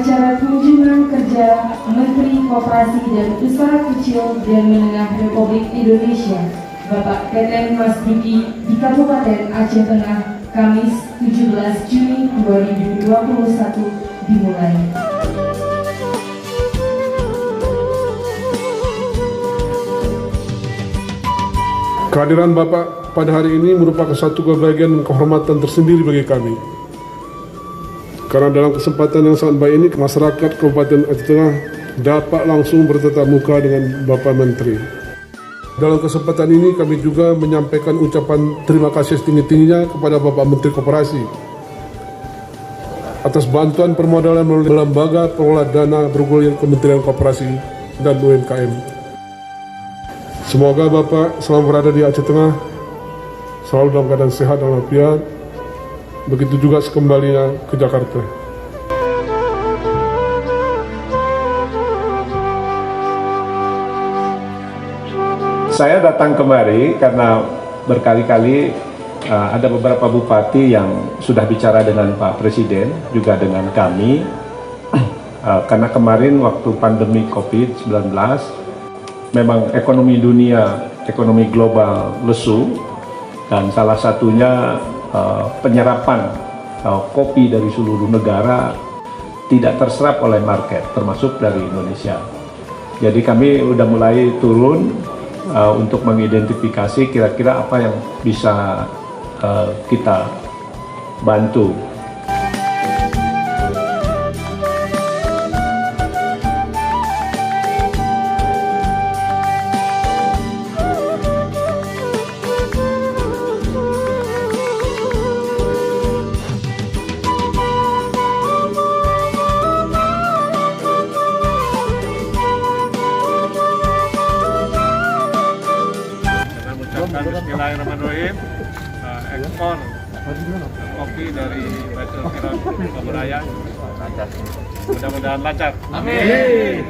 acara kunjungan kerja Menteri Koperasi dan Usaha Kecil dan Menengah Republik Indonesia, Bapak Teten Mas Duki di Kabupaten Aceh Tengah, Kamis 17 Juni 2021 dimulai. Kehadiran Bapak pada hari ini merupakan satu kebahagiaan dan kehormatan tersendiri bagi kami. Karena dalam kesempatan yang sangat baik ini, masyarakat Kabupaten Aceh Tengah dapat langsung bertatap muka dengan Bapak Menteri. Dalam kesempatan ini kami juga menyampaikan ucapan terima kasih setinggi-tingginya kepada Bapak Menteri Koperasi atas bantuan permodalan melalui lembaga pengelola dana bergulir Kementerian Koperasi dan UMKM. Semoga Bapak selama berada di Aceh Tengah selalu dalam keadaan sehat dan walafiat. Begitu juga sekembalinya ke Jakarta. Saya datang kemari karena berkali-kali ada beberapa bupati yang sudah bicara dengan Pak Presiden, juga dengan kami. Karena kemarin waktu pandemi COVID-19, memang ekonomi dunia, ekonomi global lesu, dan salah satunya penyerapan kopi dari seluruh negara tidak terserap oleh market, termasuk dari Indonesia. Jadi kami sudah mulai turun untuk mengidentifikasi kira-kira apa yang bisa kita bantu. Bismillahirrahmanirrahim. Ekspor kopi dari Baitul Kiram Kaburaya mudah-mudahan lancar. Amin.